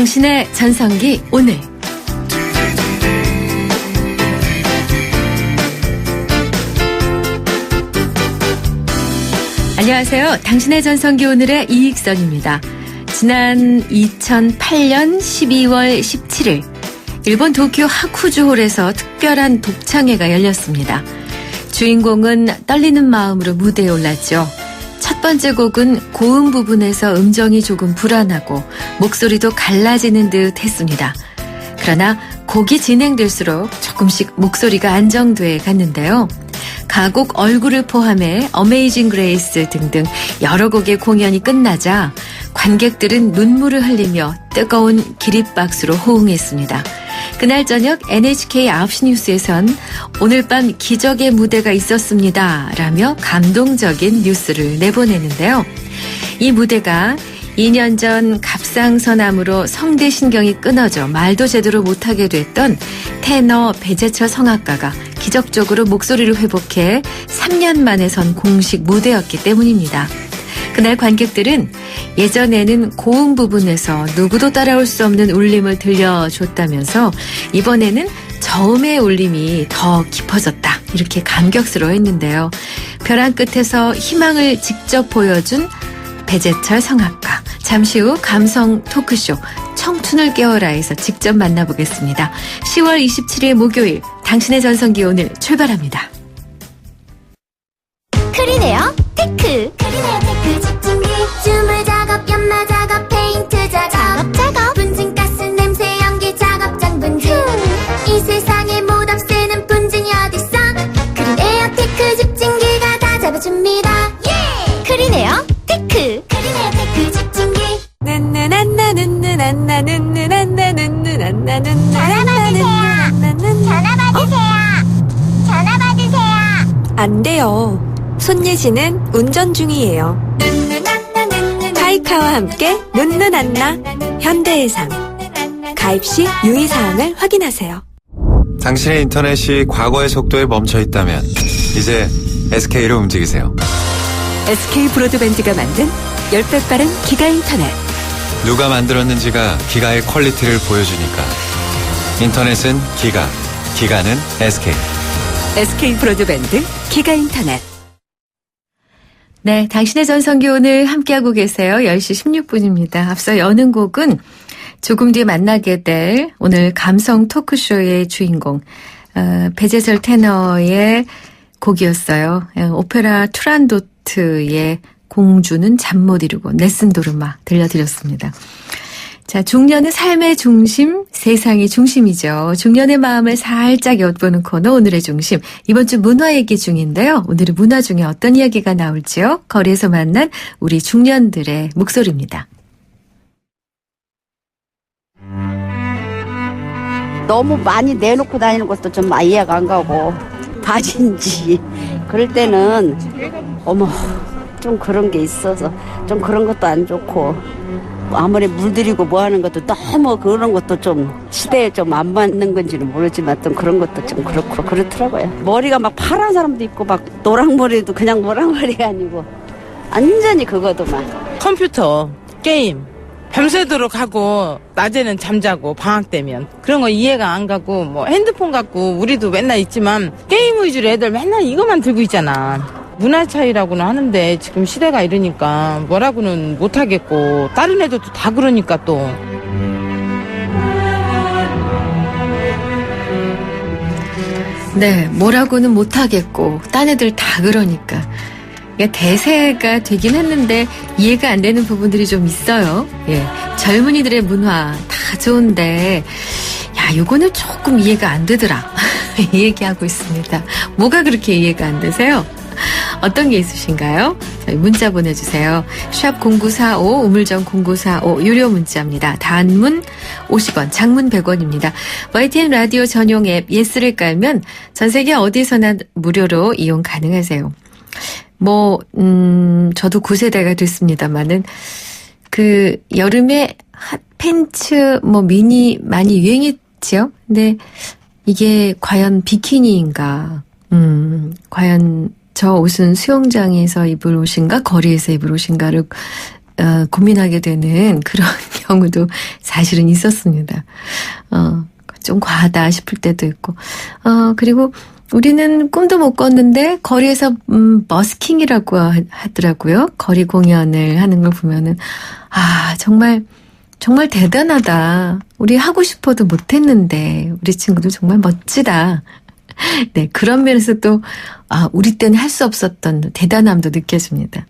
당신의 전성기 오늘. 안녕하세요. 당신의 전성기 오늘의 이익선입니다. 지난 2008년 12월 17일 일본 도쿄 하쿠주홀에서 특별한 독창회가 열렸습니다. 주인공은 떨리는 마음으로 무대에 올랐죠. 첫 번째 곡은 고음 부분에서 음정이 조금 불안하고 목소리도 갈라지는 듯 했습니다. 그러나 곡이 진행될수록 조금씩 목소리가 안정돼 갔는데요. 가곡 얼굴을 포함해 어메이징 그레이스 등등 여러 곡의 공연이 끝나자 관객들은 눈물을 흘리며 뜨거운 기립박수로 호응했습니다. 그날 저녁 NHK 9시 뉴스에선 오늘 밤 기적의 무대가 있었습니다 라며 감동적인 뉴스를 내보냈는데요. 이 무대가 2년 전 갑상선암으로 성대신경이 끊어져 말도 제대로 못하게 됐던 테너 배재철 성악가가 기적적으로 목소리를 회복해 3년 만에 선 공식 무대였기 때문입니다. 그날 관객들은 예전에는 고음 부분에서 누구도 따라올 수 없는 울림을 들려줬다면서 이번에는 저음의 울림이 더 깊어졌다 이렇게 감격스러워했는데요. 벼랑 끝에서 희망을 직접 보여준 배재철 성악가. 잠시 후 감성 토크쇼 청춘을 깨워라에서 직접 만나보겠습니다. 10월 27일 목요일 당신의 전성기 오늘 출발합니다. 크리네어 테크. 크리네어 테크 집중기. 주물 작업, 연마 작업, 페인트 작업. 분진가스 냄새 연기 작업 전 분진. 이 세상에 못 없애는 분진이 어딨어. 크리네어 테크 집중기가 다 잡아줍니다. 예! 크리네어 테크. 크리네어 테크 집중기. 전화 받으세요. 안 돼요. 손예진은 운전 중이에요. 타이카와 함께 눈누난나 현대해상. 가입 시 유의사항을 확인하세요. 당신의 인터넷이 과거의 속도에 멈춰 있다면 이제 SK로 움직이세요. SK 브로드밴드가 만든 10배 빠른 기가 인터넷. 누가 만들었는지가 기가의 퀄리티를 보여주니까. 인터넷은 기가, 기가는 SK. SK 브로드밴드 기가 인터넷. 네, 당신의 전성기 오늘 함께하고 계세요. 10시 16분입니다. 앞서 여는 곡은 조금 뒤에 만나게 될 오늘 감성 토크쇼의 주인공 배재철 테너의 곡이었어요. 오페라 투란도트의 공주는 잠 못 이루고 네슨도르마 들려드렸습니다. 자, 중년의 삶의 중심, 세상이 중심이죠. 중년의 마음을 살짝 엿보는 코너 오늘의 중심. 이번 주 문화 얘기 중인데요. 오늘은 문화 중에 어떤 이야기가 나올지요? 거리에서 만난 우리 중년들의 목소리입니다. 너무 많이 내놓고 다니는 것도 좀 이해가 안 가고 바지인지 그럴 때는 어머 좀 그런 게 있어서 좀 그런 것도 안 좋고 아무리 물들이고 뭐 하는 것도 너무 그런 것도 좀 시대에 좀 안 맞는 건지는 모르지만 또 그런 것도 좀 그렇고 그렇더라고요. 머리가 막 파란 사람도 있고 막 노랑머리도 그냥 노랑머리가 아니고 완전히 그거도만. 컴퓨터, 게임 밤새도록 하고 낮에는 잠자고 방학 되면 그런 거 이해가 안 가고 뭐 핸드폰 갖고 우리도 맨날 있지만 게임 위주로 애들 맨날 이것만 들고 있잖아. 문화 차이라고는 하는데 지금 시대가 이러니까 뭐라고는 못하겠고 다른 애들도 다 그러니까 또. 네, 뭐라고는 못하겠고 딴 애들 다 그러니까. 대세가 되긴 했는데 이해가 안 되는 부분들이 좀 있어요. 예, 젊은이들의 문화 다 좋은데 야, 요거는 조금 이해가 안 되더라. 이 얘기하고 있습니다. 뭐가 그렇게 이해가 안 되세요? 어떤 게 있으신가요? 저희 문자 보내주세요. 샵 0945 우물정 0945 유료 문자입니다. 단문 50원, 장문 100원입니다. YTN 라디오 전용 앱 예스를 깔면 전 세계 어디서나 무료로 이용 가능하세요. 저도 9세대가 됐습니다만은 여름에 핫팬츠 미니 많이 유행했지요? 근데 이게 과연 비키니인가? 과연 저 옷은 수영장에서 입을 옷인가 거리에서 입을 옷인가를 고민하게 되는 그런 경우도 사실은 있었습니다. 좀 과하다 싶을 때도 있고. 그리고 우리는 꿈도 못 꿨는데 거리에서 버스킹이라고 하더라고요. 거리 공연을 하는 걸 보면은 정말 대단하다. 우리 하고 싶어도 못했는데 우리 친구들 정말 멋지다. 네, 그런 면에서 또 우리 때는 할 수 없었던 대단함도 느껴집니다.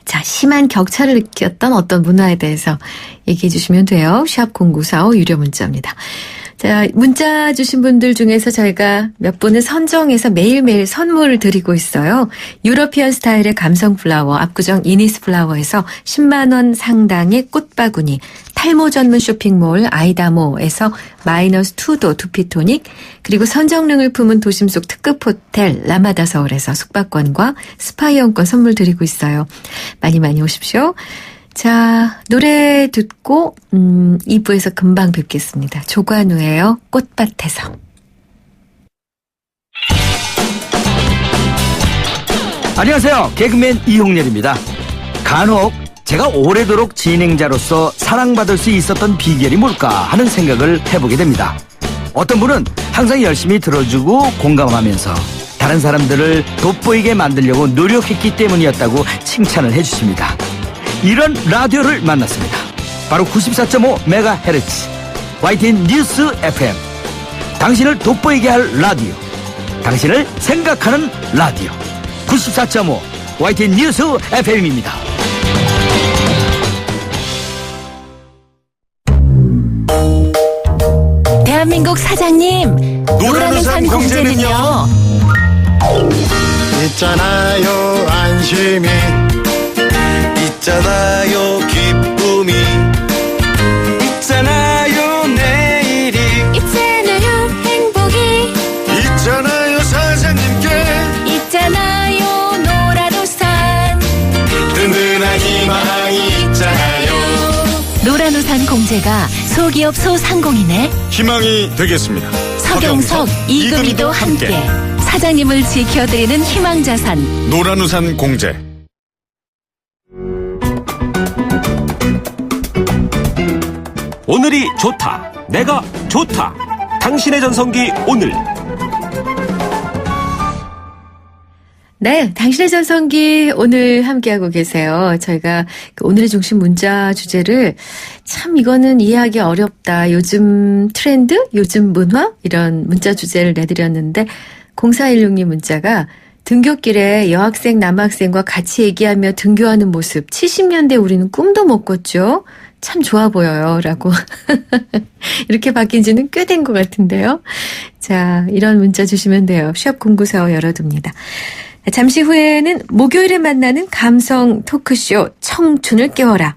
자, 심한 격차를 느꼈던 어떤 문화에 대해서 얘기해 주시면 돼요. 샵 0945 유료 문자입니다. 자, 문자 주신 분들 중에서 저희가 몇 분을 선정해서 매일매일 선물을 드리고 있어요. 유러피언 스타일의 감성 플라워, 압구정 이니스 플라워에서 10만 원 상당의 꽃바구니, 탈모 전문 쇼핑몰 아이다모에서 -2도 두피토닉, 그리고 선정능을 품은 도심 속 특급 호텔 라마다 서울에서 숙박권과 스파 이용권 선물 드리고 있어요. 많이 많이 오십시오. 자, 노래 듣고 2부에서 금방 뵙겠습니다. 조관우예요. 꽃밭에서. 안녕하세요. 개그맨 이홍렬입니다. 간혹 제가 오래도록 진행자로서 사랑받을 수 있었던 비결이 뭘까 하는 생각을 해보게 됩니다. 어떤 분은 항상 열심히 들어주고 공감하면서 다른 사람들을 돋보이게 만들려고 노력했기 때문이었다고 칭찬을 해주십니다. 이런 라디오를 만났습니다. 바로 94.5MHz YTN 뉴스 FM. 당신을 돋보이게 할 라디오, 당신을 생각하는 라디오 94.5 YTN 뉴스 FM입니다. 대한민국 사장님, 노란우산 공제는요? 있잖아요 안심이, 있잖아요 기쁨이, 있잖아요 내일이, 있잖아요 행복이, 있잖아요 사장님께, 있잖아요 노란우산, 든든한 희망이 있잖아요. 노란우산 공제가 소기업 소상공인의 희망이 되겠습니다. 서경석, 이금희도 함께 사장님을 지켜드리는 희망자산 노란우산 공제. 오늘이 좋다. 내가 좋다. 당신의 전성기 오늘. 네, 당신의 전성기 오늘 함께하고 계세요. 저희가 오늘의 중심 문자 주제를 참 이거는 이해하기 어렵다. 요즘 트렌드, 요즘 문화 이런 문자 주제를 내드렸는데 0416님 문자가 등굣길에 여학생, 남학생과 같이 얘기하며 등교하는 모습 70년대 우리는 꿈도 못 꿨죠. 참 좋아 보여요. 라고 이렇게 바뀐 지는 꽤 된 것 같은데요. 자, 이런 문자 주시면 돼요. 샵 0945 열어둡니다. 잠시 후에는 목요일에 만나는 감성 토크쇼 청춘을 깨워라.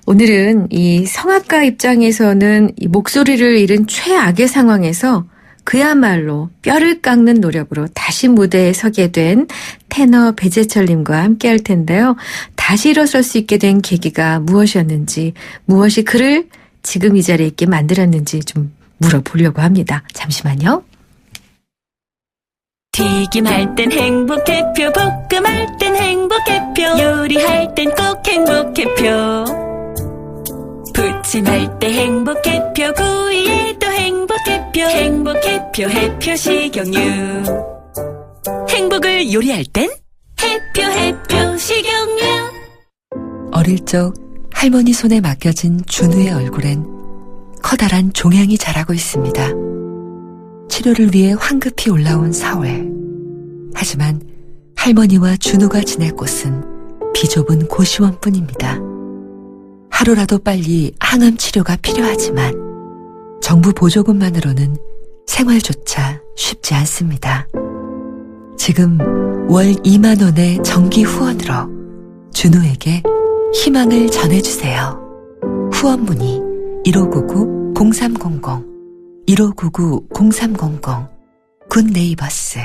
오늘은 이 성악가 입장에서는 이 목소리를 잃은 최악의 상황에서 그야말로 뼈를 깎는 노력으로 다시 무대에 서게 된 테너 배재철님과 함께 할 텐데요. 다시 일어설 수 있게 된 계기가 무엇이었는지, 무엇이 그를 지금 이 자리에 있게 만들었는지 좀 물어보려고 합니다. 잠시만요. 튀김할 땐 행복해표, 볶음할 땐 행복해표, 요리할 땐 꼭 행복해표, 부침할 때 행복해표, 구이에도 행복해표, 행복해표 해표 식용유, 행복을 요리할 땐 해표 식용유. 어릴 적 할머니 손에 맡겨진 준우의 얼굴엔 커다란 종양이 자라고 있습니다. 치료를 위해 황급히 올라온 4월. 하지만 할머니와 준우가 지낼 곳은 비좁은 고시원뿐입니다. 하루라도 빨리 항암 치료가 필요하지만 정부 보조금만으로는 생활조차 쉽지 않습니다. 지금 월 2만 원의 정기 후원으로 준우에게 희망을 전해주세요. 후원 문의 1599-0300 1599-0300 굿네이버스.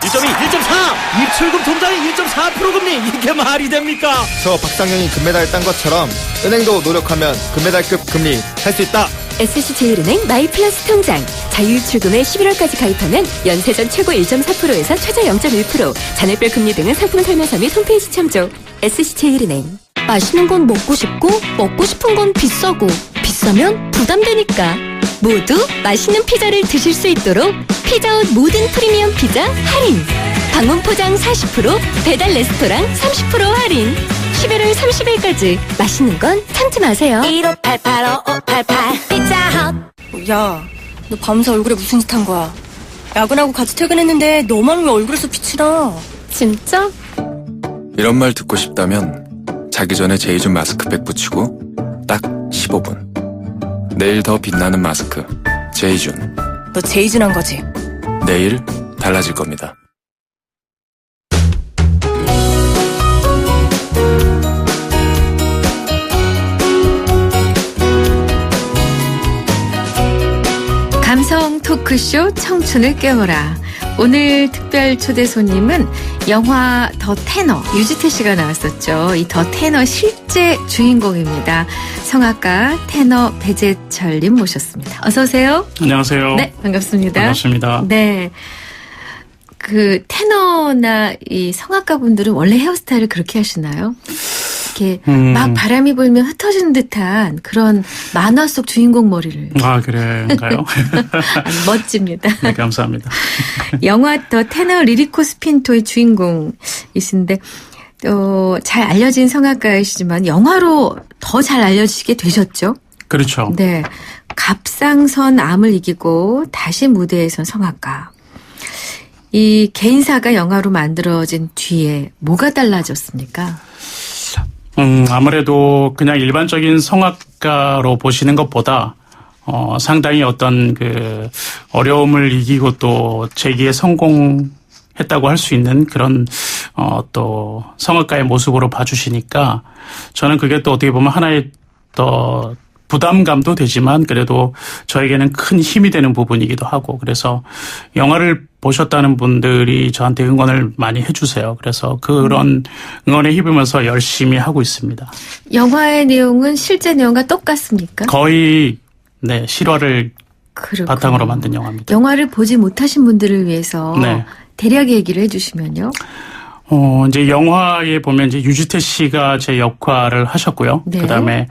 이점이 1.4! 입출금 통장이 1.4% 금리! 이게 말이 됩니까? 저 박상현이 금메달 딴 것처럼 은행도 노력하면 금메달급 금리 할 수 있다. SC제일은행 마이플러스 통장. 자유출금에 11월까지 가입하면 연쇄전 최고 1.4%에서 최저 0.1%, 잔액별 금리 등은 상품 설명서 및 홈페이지 참조. SC제일은행. 맛있는 건 먹고 싶고 먹고 싶은 건 비싸고 비싸면 부담되니까 모두 맛있는 피자를 드실 수 있도록 피자헛 모든 프리미엄 피자 할인. 방문 포장 40%, 배달 레스토랑 30% 할인. 11월 30일까지 맛있는 건 참지 마세요. 1588-5588 피자헛. 야, 너 밤새 얼굴에 무슨 짓 한 거야? 야근하고 같이 퇴근했는데 너만 왜 얼굴에서 빛이 나? 진짜? 이런 말 듣고 싶다면 자기 전에 제이준 마스크팩 붙이고 딱 15분. 내일 더 빛나는 마스크 제이준. 너 제이준 한 거지? 내일 달라질 겁니다. 감성 토크쇼 청춘을 깨워라. 오늘 특별 초대 손님은 영화 더 테너 유지태 씨가 나왔었죠. 이 더 테너 실제 주인공입니다. 성악가 테너 배재철님 모셨습니다. 어서 오세요. 안녕하세요. 네, 반갑습니다. 반갑습니다. 네. 그 테너나 이 성악가 분들은 원래 헤어스타일을 그렇게 하시나요? 이렇게 막 바람이 불면 흩어지는 듯한 그런 만화 속 주인공 머리를. 아, 그런가요? 멋집니다. 네, 감사합니다. 영화 더 테너 리리코 스핀토의 주인공이신데 잘 알려진 성악가이시지만 영화로 더 잘 알려지게 되셨죠? 그렇죠. 네. 갑상선 암을 이기고 다시 무대에 선 성악가. 이 개인사가 영화로 만들어진 뒤에 뭐가 달라졌습니까? 아무래도 그냥 일반적인 성악가로 보시는 것보다 상당히 어떤 그 어려움을 이기고 또 재기에 성공했다고 할 수 있는 그런 또 성악가의 모습으로 봐주시니까 저는 그게 또 어떻게 보면 하나의 더 부담감도 되지만 그래도 저에게는 큰 힘이 되는 부분이기도 하고 그래서 영화를 보셨다는 분들이 저한테 응원을 많이 해주세요. 그래서 그런 응원에 힘입어서 열심히 하고 있습니다. 영화의 내용은 실제 내용과 똑같습니까? 거의 네 실화를 그렇군요. 바탕으로 만든 영화입니다. 영화를 보지 못하신 분들을 위해서 네. 대략 얘기를 해주시면요. 이제 영화에 보면 이제 유지태 씨가 제 역할을 하셨고요. 네. 그다음에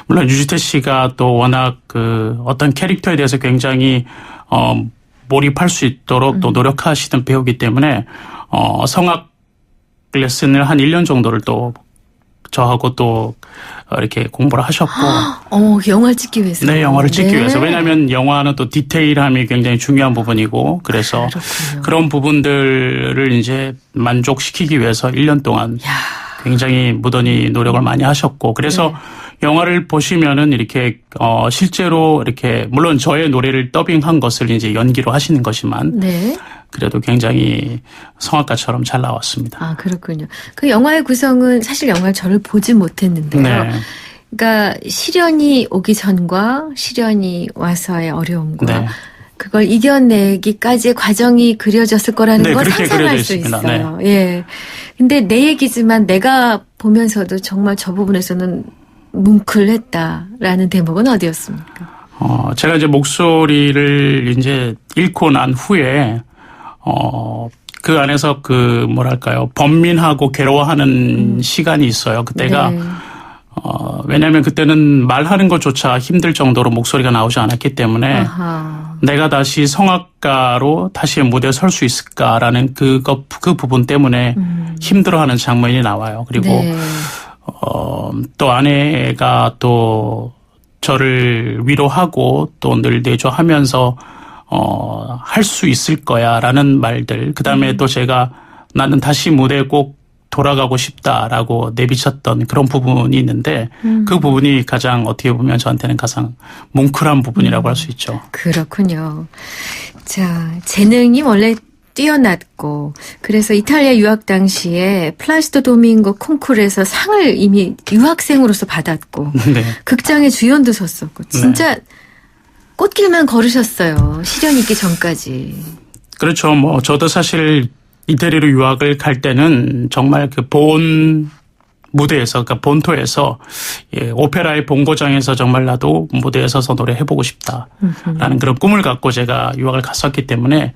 물론 유지태 씨가 또 워낙 그 어떤 캐릭터에 대해서 굉장히 몰입할 수 있도록 또 노력하시는 배우기 때문에 성악 레슨을 한 1년 정도를 또 저하고 또 이렇게 공부를 하셨고. 영화를 찍기 위해서. 네, 영화를 찍기 네. 위해서. 왜냐하면 영화는 또 디테일함이 굉장히 중요한 부분이고 그래서 그렇군요. 그런 부분들을 이제 만족시키기 위해서 1년 동안 굉장히 무던히 노력을 많이 하셨고 그래서 영화를 보시면은 이렇게 실제로 이렇게 물론 저의 노래를 더빙한 것을 이제 연기로 하시는 것이지만 네. 그래도 굉장히 성악가처럼 잘 나왔습니다. 아, 그렇군요. 그 영화의 구성은 사실 영화를 저를 보지 못했는데요. 네. 그러니까 시련이 오기 전과 시련이 와서의 어려움과 네. 그걸 이겨내기까지의 과정이 그려졌을 거라는 네, 걸 그렇게 상상할 그려져 수 있습니다. 있어요. 예. 근데 내 얘기지만 내가 보면서도 정말 저 부분에서는 뭉클했다라는 대목은 어디였습니까? 제가 이제 목소리를 이제 잃고 난 후에 그 안에서 그 뭐랄까요 번민하고 괴로워하는 시간이 있어요. 그때가 네. 왜냐하면 그때는 말하는 것조차 힘들 정도로 목소리가 나오지 않았기 때문에 아하. 내가 다시 성악가로 다시 무대에 설 수 있을까라는 그 부분 때문에 힘들어하는 장면이 나와요. 그리고 네. 또 아내가 또 저를 위로하고 또 늘 내조하면서 할 수 있을 거야라는 말들. 그다음에 또 제가 나는 다시 무대에 꼭 돌아가고 싶다라고 내비쳤던 그런 부분이 있는데 그 부분이 가장 어떻게 보면 저한테는 가장 뭉클한 부분이라고 할 수 있죠. 그렇군요. 자, 재능이 원래 뛰어났고 그래서 이탈리아 유학 당시에 플라시도 도밍고 콩쿠르에서 상을 이미 유학생으로서 받았고 네. 극장의 주연도 섰었고 진짜 꽃길만 걸으셨어요. 시련 있기 전까지. 그렇죠. 뭐 저도 사실 이태리로 유학을 갈 때는 정말 그 본 무대에서 그러니까 본토에서 오페라의 본고장에서 정말 나도 무대에 서서 노래해보고 싶다라는 그런 꿈을 갖고 제가 유학을 갔었기 때문에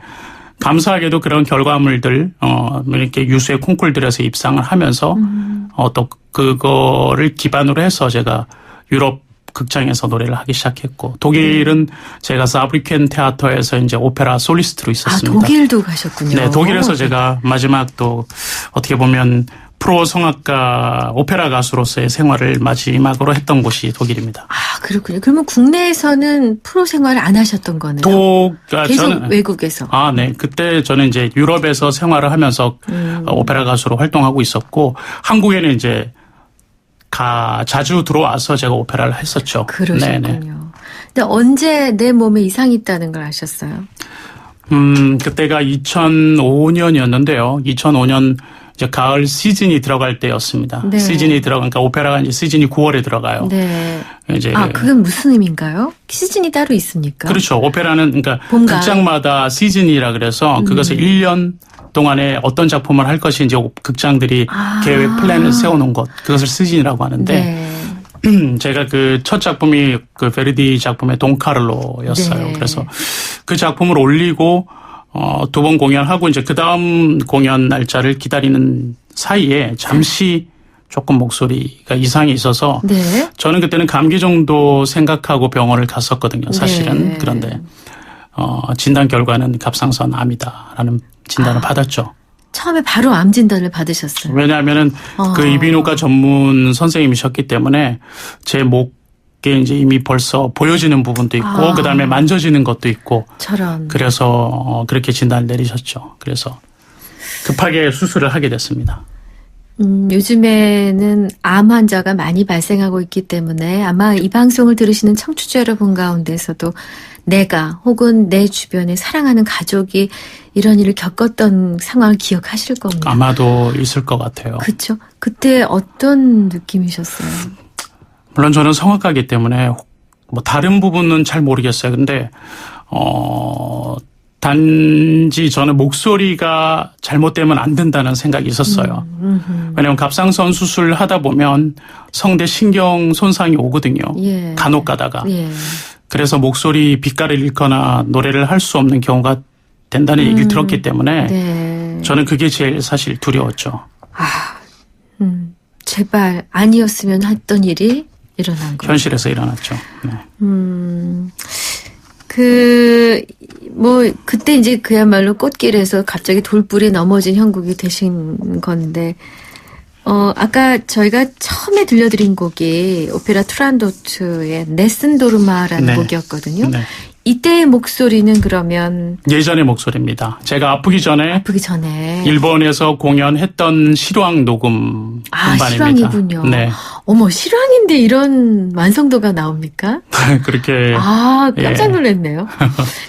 감사하게도 그런 결과물들 이렇게 유수의 콩쿨들에서 입상을 하면서 또 그거를 기반으로 해서 제가 유럽 극장에서 노래를 하기 시작했고 독일은 제가 사브리켄 테아터에서 이제 오페라 솔리스트로 있었습니다. 아, 독일도 가셨군요. 네, 독일에서 제가 마지막 또 어떻게 보면 프로 성악가 오페라 가수로서의 생활을 마지막으로 했던 곳이 독일입니다. 아, 그렇군요. 그러면 국내에서는 프로 생활을 안 하셨던 거네요. 계속 저는 외국에서. 아, 네. 그때 저는 이제 유럽에서 생활을 하면서 오페라 가수로 활동하고 있었고 한국에는 이제 자주 들어와서 제가 오페라를 했었죠. 그러셨군요. 네네. 근데 언제 내 몸에 이상이 있다는 걸 아셨어요? 그때가 2005년이었는데요. 2005년 이제 가을 시즌이 들어갈 때였습니다. 네. 그러니까 오페라가 이제 시즌이 9월에 들어가요. 네. 이제 그건 무슨 의미인가요? 시즌이 따로 있습니까? 그렇죠. 오페라는 그러니까 봄가을. 극장마다 시즌이라 그래서 그것을 1년 동안에 어떤 작품을 할 것인지 극장들이 계획 플랜을 세워놓은 것, 그것을 시즌이라고 하는데 네. 제가 그 첫 작품이 그 베르디 작품의 돈카를로였어요. 네. 그래서 그 작품을 올리고 2번 공연하고 이제 그 다음 공연 날짜를 기다리는 사이에 잠시 조금 목소리가 이상이 있어서 네. 저는 그때는 감기 정도 생각하고 병원을 갔었거든요. 사실은. 네. 그런데 진단 결과는 갑상선 암이다라는 진단을 받았죠. 처음에 바로 암 진단을 받으셨어요. 왜냐하면은 그 이비인후과 전문 선생님이셨기 때문에 제 목에 이제 이미 벌써 보여지는 부분도 있고 그다음에 만져지는 것도 있고 저런. 그래서 그렇게 진단을 내리셨죠. 그래서 급하게 수술을 하게 됐습니다. 요즘에는 암 환자가 많이 발생하고 있기 때문에 아마 이 방송을 들으시는 청취자 여러분 가운데서도 내가 혹은 내 주변에 사랑하는 가족이 이런 일을 겪었던 상황을 기억하실 겁니다. 아마도 있을 것 같아요. 그렇죠. 그때 어떤 느낌이셨어요? 물론 저는 성악가이기 때문에 뭐 다른 부분은 잘 모르겠어요. 근데 단지 저는 목소리가 잘못되면 안 된다는 생각이 있었어요. 왜냐하면 갑상선 수술을 하다 보면 성대 신경 손상이 오거든요. 예. 간혹 가다가. 예. 그래서 목소리 빛깔을 잃거나 노래를 할 수 없는 경우가 된다는 얘기를 들었기 때문에 네. 저는 그게 제일 사실 두려웠죠. 제발 아니었으면 했던 일이 일어난 거예요. 현실에서 일어났죠. 네. 그때 이제 그야말로 꽃길에서 갑자기 돌불에 넘어진 형국이 되신 건데, 아까 저희가 처음에 들려드린 곡이 오페라 투란도트의 네슨도르마라는 네. 곡이었거든요. 네. 이때의 목소리는 그러면 예전의 목소리입니다. 제가 아프기 전에 일본에서 공연했던 실황 녹음 음반입니다. 실황이군요. 네. 어머, 실황인데 이런 완성도가 나옵니까? 그렇게. 깜짝 놀랐네요.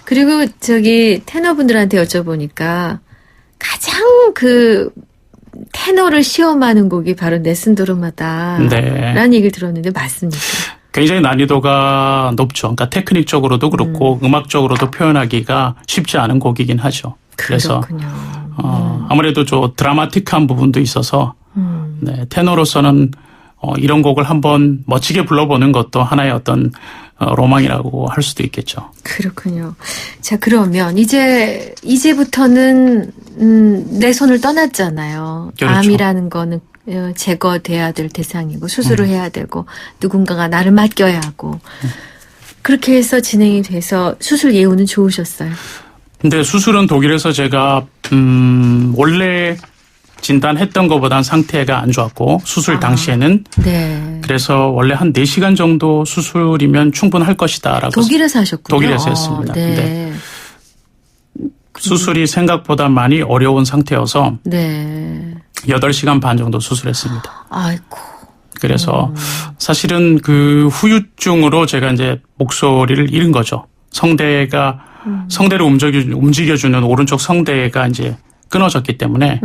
그리고 테너분들한테 여쭤보니까 가장 테너를 시험하는 곡이 바로 네슨도르마다라는 네. 얘기를 들었는데 맞습니까? 굉장히 난이도가 높죠. 그러니까 테크닉적으로도 그렇고 음악적으로도 표현하기가 쉽지 않은 곡이긴 하죠. 그래서 아무래도 좀 드라마틱한 부분도 있어서 네, 테너로서는 이런 곡을 한번 멋지게 불러보는 것도 하나의 어떤 로망이라고 할 수도 있겠죠. 그렇군요. 자, 그러면 이제부터는 내 손을 떠났잖아요. 그렇죠. 암이라는 거는 제거돼야 될 대상이고 수술을 해야 되고 누군가가 나를 맡겨야 하고 그렇게 해서 진행이 돼서 수술 예후는 좋으셨어요? 근데 수술은 독일에서 제가 원래 진단했던 것보단 상태가 안 좋았고 수술 당시에는 네. 그래서 원래 한 4시간 정도 수술이면 충분할 것이다라고 독일에서 하셨군요. 독일에서 했습니다. 네. 네. 수술이 생각보다 많이 어려운 상태여서 네. 8시간 반 정도 수술했습니다. 아이고. 그래서 사실은 그 후유증으로 제가 이제 목소리를 잃은 거죠. 성대를 움직여주는 오른쪽 성대가 이제 끊어졌기 때문에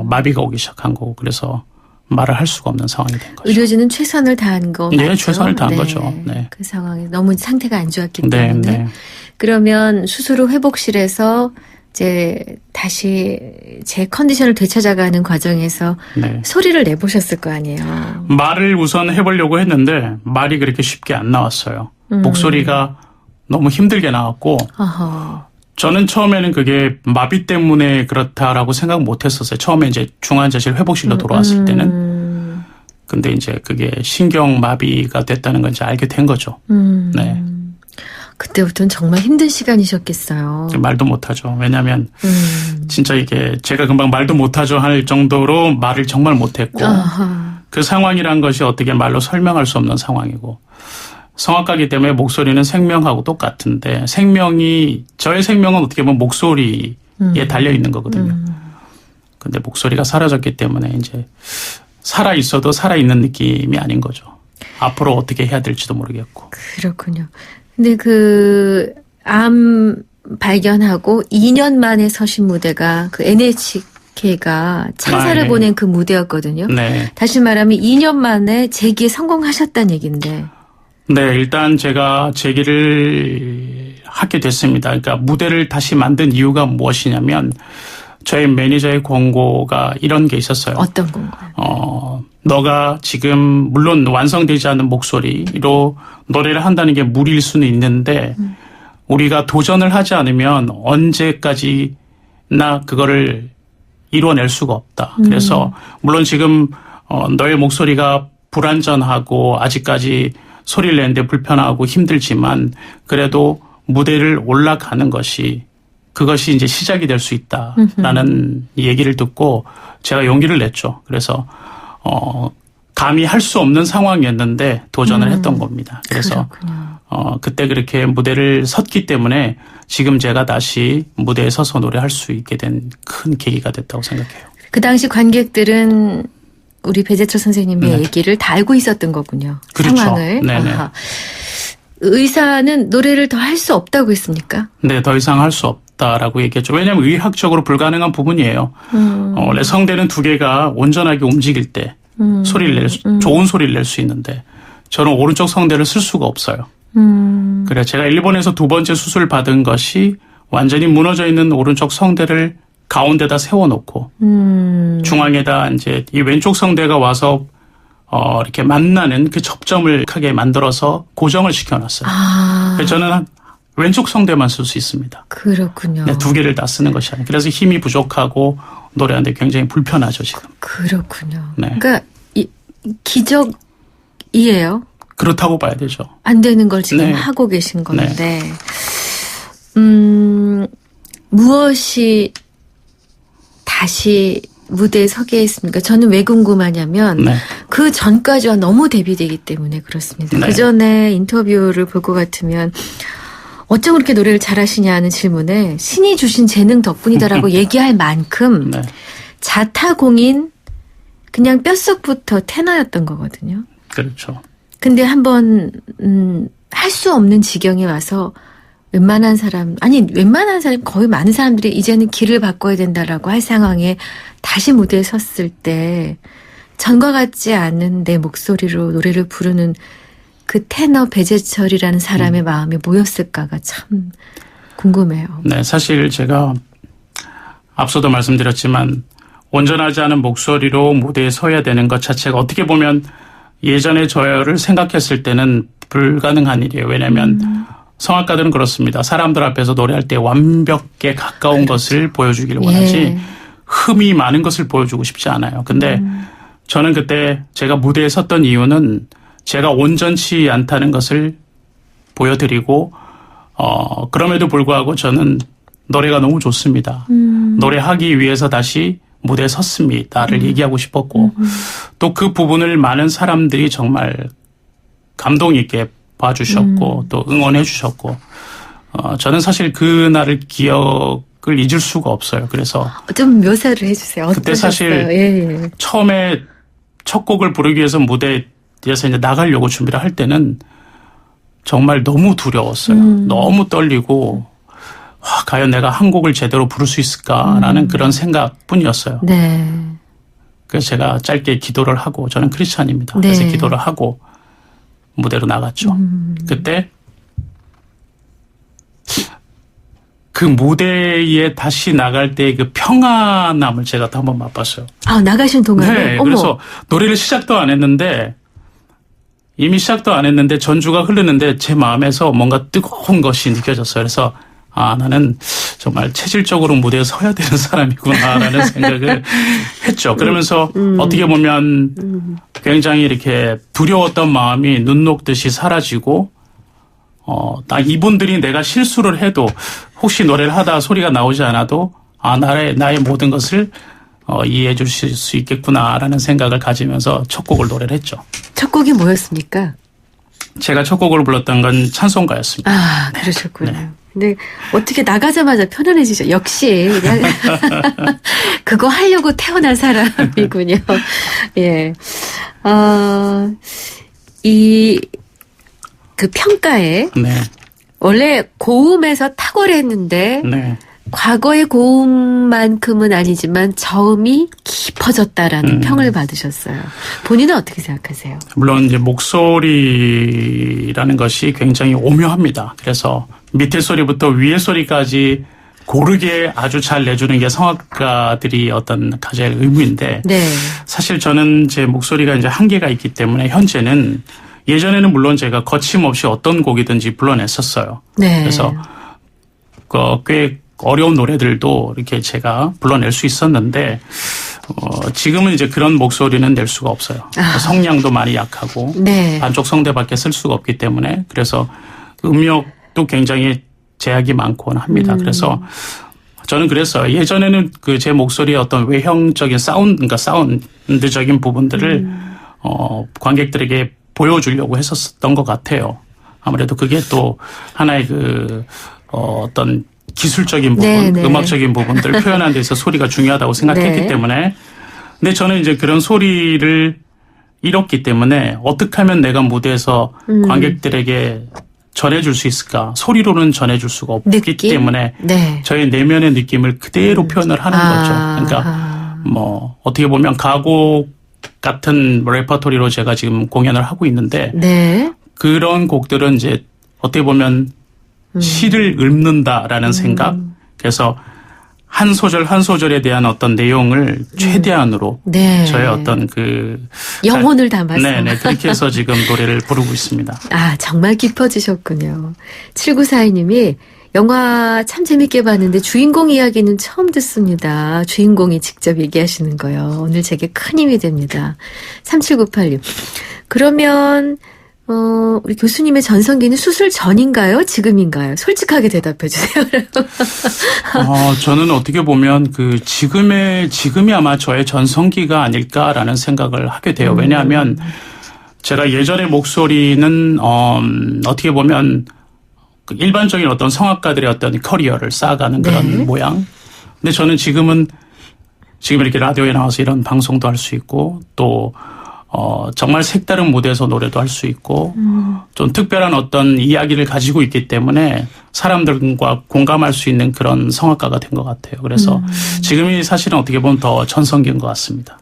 마비가 오기 시작한 거고 그래서 말을 할 수가 없는 상황이 된 거죠. 의료진은 최선을 다한 거 맞죠? 네, 최선을 다한 거죠. 네. 그 상황에 너무 상태가 안 좋았기 네, 때문에. 네. 그러면 수술 후 회복실에서 이제 다시 제 컨디션을 되찾아가는 과정에서 네. 소리를 내보셨을 거 아니에요. 말을 우선 해보려고 했는데 말이 그렇게 쉽게 안 나왔어요. 목소리가 너무 힘들게 나왔고 어허. 저는 처음에는 그게 마비 때문에 그렇다라고 생각 못 했었어요. 처음에 이제 중환자실 회복실로 돌아왔을 때는. 근데 이제 그게 신경마비가 됐다는 건 이제 알게 된 거죠. 네. 그때부터는 정말 힘든 시간이셨겠어요. 말도 못하죠. 왜냐하면 진짜 이게 제가 금방 말도 못하죠 할 정도로 말을 정말 못했고 그 상황이란 것이 어떻게 말로 설명할 수 없는 상황이고 성악가이기 때문에 목소리는 생명하고 똑같은데 저의 생명은 어떻게 보면 목소리에 달려 있는 거거든요. 근데 목소리가 사라졌기 때문에 이제 살아 있어도 살아 있는 느낌이 아닌 거죠. 앞으로 어떻게 해야 될지도 모르겠고. 그렇군요. 근데 암 발견하고 2년 만에 서신 무대가 그 NHK가 찬사를 보낸 그 무대였거든요. 네. 다시 말하면 2년 만에 재기에 성공하셨다는 얘기인데. 네, 일단 제가 재기를 하게 됐습니다. 그러니까 무대를 다시 만든 이유가 무엇이냐면 저희 매니저의 권고가 이런 게 있었어요. 어떤 권고요? 너가 지금 물론 완성되지 않은 목소리로 노래를 한다는 게 무리일 수는 있는데 우리가 도전을 하지 않으면 언제까지나 그거를 이루어낼 수가 없다. 그래서 물론 지금 너의 목소리가 불완전하고 아직까지 소리를 내는데 불편하고 힘들지만 그래도 무대를 올라가는 그것이 이제 시작이 될 수 있다라는 얘기를 듣고 제가 용기를 냈죠. 그래서 감히 할 수 없는 상황이었는데 도전을 했던 겁니다. 그래서 그때 그렇게 무대를 섰기 때문에 지금 제가 다시 무대에 서서 노래할 수 있게 된 큰 계기가 됐다고 생각해요. 그 당시 관객들은 우리 배재철 선생님의 얘기를 다 알고 있었던 거군요. 그렇죠. 상황을. 네네. 의사는 노래를 더 할 수 없다고 했습니까? 네, 더 이상 할 수 없다라고 얘기했죠. 왜냐하면 의학적으로 불가능한 부분이에요. 원래 성대는 두 개가 온전하게 움직일 때 좋은 소리를 낼 수 있는데 저는 오른쪽 성대를 쓸 수가 없어요. 그래 제가 일본에서 두 번째 수술 받은 것이 완전히 무너져 있는 오른쪽 성대를 가운데다 세워놓고 중앙에다 이제 이 왼쪽 성대가 와서 이렇게 만나는 그 접점을 크게 만들어서 고정을 시켜놨어요. 그래서 저는 왼쪽 성대만 쓸 수 있습니다. 그렇군요. 네, 두 개를 다 쓰는 것이 아니에요. 그래서 힘이 부족하고 노래하는데 굉장히 불편하죠 지금. 그렇군요. 네. 그러니까 기적이에요. 그렇다고 봐야 되죠. 안 되는 걸 지금 네. 하고 계신 건데 네. 무엇이 다시 무대에 서게 했습니까? 저는 왜 궁금하냐면 네. 그 전까지와 너무 대비되기 때문에 그렇습니다. 네. 그 전에 인터뷰를 볼 것 같으면 어쩜 그렇게 노래를 잘하시냐는 질문에 신이 주신 재능 덕분이다라고 얘기할 만큼 네. 자타공인 그냥 뼈속부터 테너였던 거거든요. 그렇죠. 근데 한번 할 수 없는 지경에 와서 웬만한 사람 거의 많은 사람들이 이제는 길을 바꿔야 된다라고 할 상황에 다시 무대에 섰을 때 전과 같지 않은 내 목소리로 노래를 부르는 그 테너 배재철이라는 사람의 마음이 뭐였을까가 참 궁금해요. 네, 사실 제가 앞서도 말씀드렸지만 온전하지 않은 목소리로 무대에 서야 되는 것 자체가 어떻게 보면 예전에 저를 생각했을 때는 불가능한 일이에요. 왜냐하면 성악가들은 그렇습니다. 사람들 앞에서 노래할 때 완벽에 가까운 것을 보여주기를 원하지 흠이 많은 것을 보여주고 싶지 않아요. 근데 저는 그때 제가 무대에 섰던 이유는 제가 온전치 않다는 것을 보여드리고 그럼에도 불구하고 저는 노래가 너무 좋습니다. 노래하기 위해서 다시 무대에 섰습니다를 얘기하고 싶었고 또 그 부분을 많은 사람들이 정말 감동 있게 봐주셨고 또 응원해 주셨고 저는 사실 그날을 기억을 잊을 수가 없어요. 그래서 좀 묘사를 해주세요. 그때 사실 예. 처음에 첫 곡을 부르기 위해서 무대에서 이제 나가려고 준비를 할 때는 정말 너무 두려웠어요. 너무 떨리고 과연 내가 한 곡을 제대로 부를 수 있을까라는 그런 생각뿐이었어요. 네. 그래서 제가 짧게 기도를 하고 저는 크리스찬입니다. 네. 그래서 기도를 하고 무대로 나갔죠. 그때 그 무대에 다시 나갈 때 그 평안함을 제가 또 한번 맛봤어요. 아, 나가신 동안에? 네. 어머. 그래서 노래를 시작도 안 했는데 이미 시작도 안 했는데 전주가 흐르는데 제 마음에서 뭔가 뜨거운 것이 느껴졌어요. 그래서 나는 정말 체질적으로 무대에 서야 되는 사람이구나라는 생각을 했죠. 그러면서 어떻게 보면 굉장히 이렇게 두려웠던 마음이 눈 녹듯이 사라지고 나 이분들이 내가 실수를 해도 혹시 노래를 하다 소리가 나오지 않아도 나의 모든 것을 이해해 주실 수 있겠구나라는 생각을 가지면서 첫 곡을 노래를 했죠. 첫 곡이 뭐였습니까? 제가 첫 곡으로 불렀던 건 찬송가였습니다. 아, 그러셨군요. 네. 근데 어떻게 나가자마자 편안해지죠. 역시 그냥 그거 하려고 태어난 사람이군요. 예. 그 평가에 네. 원래 고음에서 탁월했는데 네. 과거의 고음만큼은 아니지만 저음이 깊어졌다라는 평을 받으셨어요. 본인은 어떻게 생각하세요? 물론 이제 목소리라는 것이 굉장히 오묘합니다. 그래서 밑에 소리부터 위에 소리까지 고르게 아주 잘 내주는 게 성악가들이 어떤 가장 의무인데 네. 사실 저는 제 목소리가 이제 한계가 있기 때문에 현재는 예전에는 물론 제가 거침없이 어떤 곡이든지 불러냈었어요. 네. 그래서 꽤 어려운 노래들도 이렇게 제가 불러낼 수 있었는데 지금은 이제 그런 목소리는 낼 수가 없어요. 성량도 많이 약하고 네. 반쪽 성대밖에 쓸 수가 없기 때문에 그래서 음역도 굉장히 제약이 많곤 합니다. 그래서 저는 그랬어요. 예전에는 그 제 목소리의 어떤 외형적인 그러니까 사운드적인 부분들을 관객들에게 보여주려고 했었던 것 같아요. 아무래도 그게 또 하나의 어떤 기술적인 부분, 네네. 음악적인 부분들을 표현하는 데 있어서 소리가 중요하다고 생각했기 네. 때문에 근데 저는 이제 그런 소리를 잃었기 때문에 어떻게 하면 내가 무대에서 관객들에게 전해줄 수 있을까? 소리로는 전해줄 수가 없기 느낌? 때문에 네. 저의 내면의 느낌을 그대로 표현을 하는 거죠. 그러니까 어떻게 보면 가곡 같은 레퍼토리로 제가 지금 공연을 하고 있는데 네. 그런 곡들은 이제 어떻게 보면 시를 읊는다라는 생각. 그래서 한 소절 한 소절에 대한 어떤 내용을 최대한으로 네. 저의 어떤 영혼을 담아서. 네네. 그렇게 해서 지금 노래를 부르고 있습니다. 아, 정말 깊어지셨군요. 7942님이 영화 참 재밌게 봤는데 주인공 이야기는 처음 듣습니다. 주인공이 직접 얘기하시는 거요. 오늘 제게 큰 힘이 됩니다. 3798님. 그러면 우리 교수님의 전성기는 수술 전인가요? 지금인가요? 솔직하게 대답해 주세요. 저는 어떻게 보면 지금이 아마 저의 전성기가 아닐까라는 생각을 하게 돼요. 왜냐하면 제가 예전의 목소리는 어떻게 보면 일반적인 어떤 성악가들의 어떤 커리어를 쌓아가는 그런 모양. 근데 저는 지금 이렇게 라디오에 나와서 이런 방송도 할 수 있고 또 정말 색다른 무대에서 노래도 할 수 있고 좀 특별한 어떤 이야기를 가지고 있기 때문에 사람들과 공감할 수 있는 그런 성악가가 된 것 같아요. 그래서 지금이 사실은 어떻게 보면 더 전성기인 것 같습니다.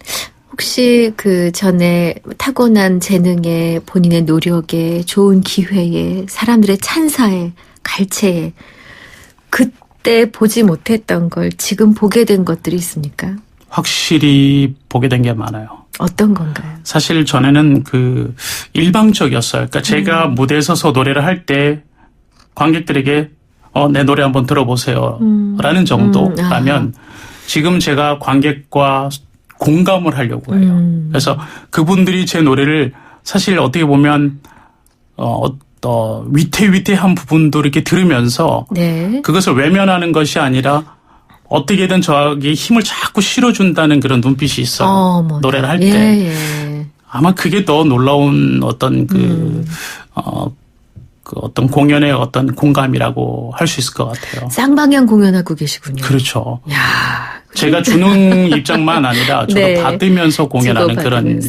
혹시 그 전에 타고난 재능에 본인의 노력에 좋은 기회에 사람들의 찬사에 갈채에 그때 보지 못했던 걸 지금 보게 된 것들이 있습니까? 확실히 보게 된 게 많아요. 어떤 건가요? 사실 전에는 일방적이었어요. 그러니까 제가 무대에 서서 노래를 할 때 관객들에게 내 노래 한번 들어보세요. 라는 정도라면 지금 제가 관객과 공감을 하려고 해요. 그래서 그분들이 제 노래를 사실 어떻게 보면 위태위태한 부분도 이렇게 들으면서 네. 그것을 외면하는 것이 아니라 어떻게든 저에게 힘을 자꾸 실어준다는 그런 눈빛이 있어요. 노래를 할 때. 예. 아마 그게 더 놀라운 어떤 어떤 공연의 어떤 공감이라고 할 수 있을 것 같아요. 쌍방향 공연하고 계시군요. 그렇죠. 야, 제가 주는 입장만 아니라 저도 네. 받으면서 공연하는 그런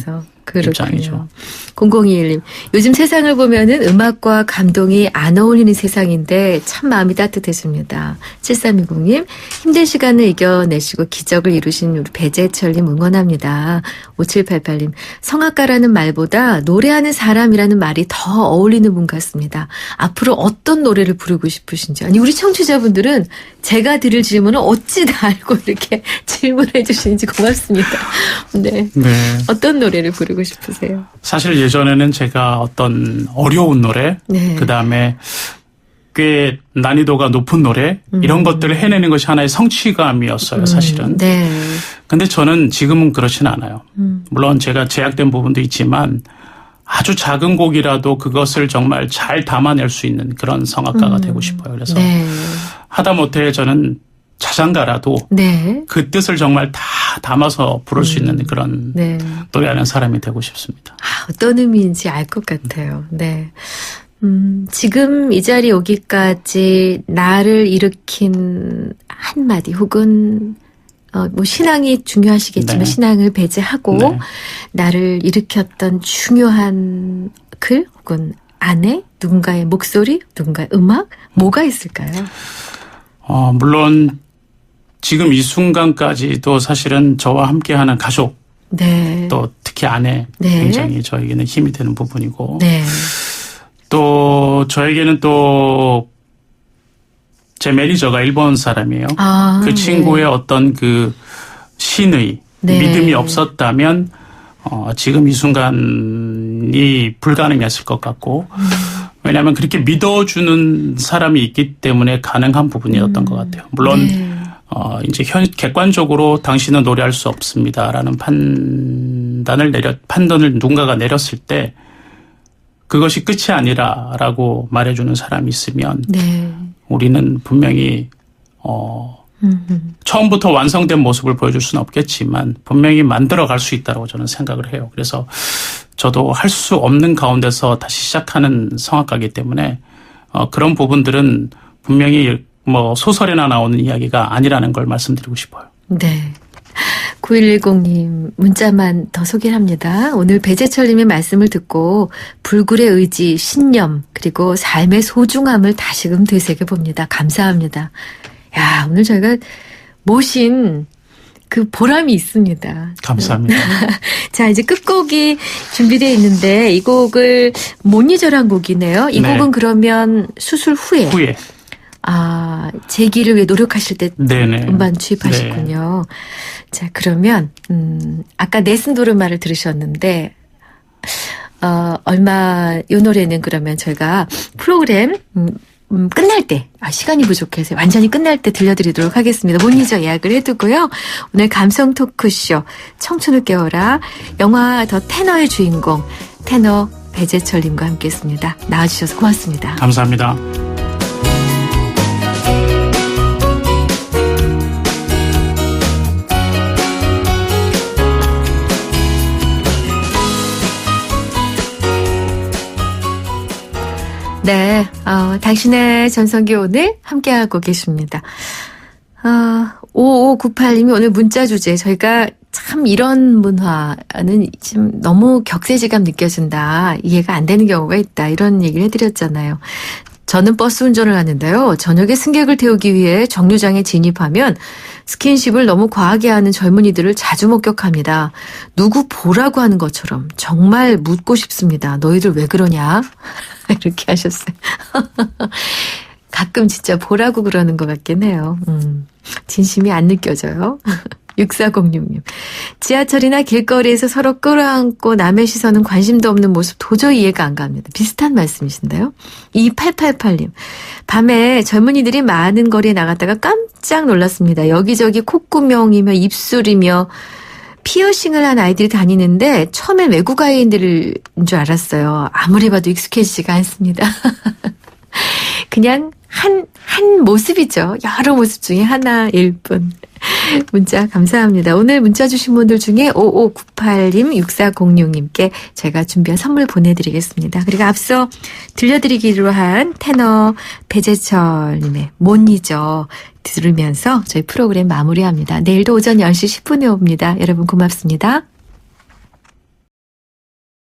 그렇군요. 입장이죠. 0021님. 요즘 세상을 보면은 음악과 감동이 안 어울리는 세상인데 참 마음이 따뜻해집니다. 7320님. 힘든 시간을 이겨내시고 기적을 이루신 우리 배재철님 응원합니다. 5788님. 성악가라는 말보다 노래하는 사람이라는 말이 더 어울리는 분 같습니다. 앞으로 어떤 노래를 부르고 싶으신지. 아니 우리 청취자분들은 제가 드릴 질문을 어찌 다 알고 이렇게 질문해 주시는지 고맙습니다. 네. 어떤 노래를 부르고 싶으세요? 사실 예전에는 제가 어떤 어려운 노래, 네. 그다음에 꽤 난이도가 높은 노래 이런 것들을 해내는 것이 하나의 성취감이었어요, 사실은. 네. 근데 저는 지금은 그렇지는 않아요. 물론 제가 제약된 부분도 있지만 아주 작은 곡이라도 그것을 정말 잘 담아낼 수 있는 그런 성악가가 되고 싶어요. 그래서 네. 하다못해 저는 자장가라도 네. 그 뜻을 정말 다 담아서 부를 수 있는 그런 네. 노래하는 사람이 되고 싶습니다. 어떤 의미인지 알 것 같아요. 네. 지금 이 자리에 오기까지 나를 일으킨 한마디 혹은 뭐 신앙이 중요하시겠지만 네. 신앙을 배제하고 네. 나를 일으켰던 중요한 글 혹은 아내, 누군가의 목소리, 누군가의 음악 뭐가 있을까요? 물론 지금 이 순간까지도 사실은 저와 함께하는 가족 네. 또 특히 아내 네. 굉장히 저에게는 힘이 되는 부분이고 네. 또 저에게는 또 제 매니저가 일본 사람이에요. 그 친구의 네. 어떤 그 신의 네. 믿음이 없었다면 지금 이 순간이 불가능했을 것 같고 왜냐하면 그렇게 믿어주는 사람이 있기 때문에 가능한 부분이었던 것 같아요. 물론 네. 이제 객관적으로 당신은 노래할 수 없습니다라는 판단을 누군가가 내렸을 때 그것이 끝이 아니라라고 말해주는 사람이 있으면 네. 우리는 분명히 처음부터 완성된 모습을 보여줄 수는 없겠지만 분명히 만들어갈 수 있다고 저는 생각을 해요. 그래서 저도 할 수 없는 가운데서 다시 시작하는 성악가이기 때문에 그런 부분들은 분명히 뭐 소설에나 나오는 이야기가 아니라는 걸 말씀드리고 싶어요. 네. 9110님 문자만 더 소개합니다. 오늘 배재철님의 말씀을 듣고 불굴의 의지, 신념 그리고 삶의 소중함을 다시금 되새겨봅니다. 감사합니다. 야, 오늘 저희가 모신 그 보람이 있습니다. 감사합니다. 자, 이제 끝곡이 준비되어 있는데 이 곡을 못 잊어란 곡이네요. 이 네. 곡은 그러면 수술 후에 재기를 위해 노력하실 때 네네. 음반 취입하셨군요. 네. 자, 그러면 아까 네슨도르마를 들으셨는데 얼마 이 노래는 그러면 저희가 프로그램 끝날 때 시간이 부족해서 완전히 끝날 때 들려드리도록 하겠습니다. 못 잊어 예약을 해두고요. 오늘 감성 토크쇼 청춘을 깨워라 영화 더 테너의 주인공 테너 배재철님과 함께했습니다. 나와주셔서 고맙습니다. 감사합니다. 네, 당신의 전성기 오늘 함께하고 계십니다. 5598님이 오늘 문자 주제 저희가 참 이런 문화는 지금 너무 격세지감 느껴진다. 이해가 안 되는 경우가 있다. 이런 얘기를 해드렸잖아요. 저는 버스 운전을 하는데요. 저녁에 승객을 태우기 위해 정류장에 진입하면 스킨십을 너무 과하게 하는 젊은이들을 자주 목격합니다. 누구 보라고 하는 것처럼 정말 묻고 싶습니다. 너희들 왜 그러냐? 이렇게 하셨어요. 가끔 진짜 보라고 그러는 것 같긴 해요. 진심이 안 느껴져요. 6406님. 지하철이나 길거리에서 서로 끌어안고 남의 시선은 관심도 없는 모습 도저히 이해가 안 갑니다. 비슷한 말씀이신데요. 2888님. 밤에 젊은이들이 많은 거리에 나갔다가 깜짝 놀랐습니다. 여기저기 콧구멍이며 입술이며 피어싱을 한 아이들이 다니는데 처음엔 외국 아이들인 줄 알았어요. 아무리 봐도 익숙해지지가 않습니다. 그냥 한 모습이죠. 여러 모습 중에 하나일 뿐. 문자 감사합니다. 오늘 문자 주신 분들 중에 5598님, 6406님께 제가 준비한 선물 보내드리겠습니다. 그리고 앞서 들려드리기로 한 테너 배재철님의 못 잊어 들으면서 저희 프로그램 마무리합니다. 내일도 오전 10시 10분에 옵니다. 여러분 고맙습니다.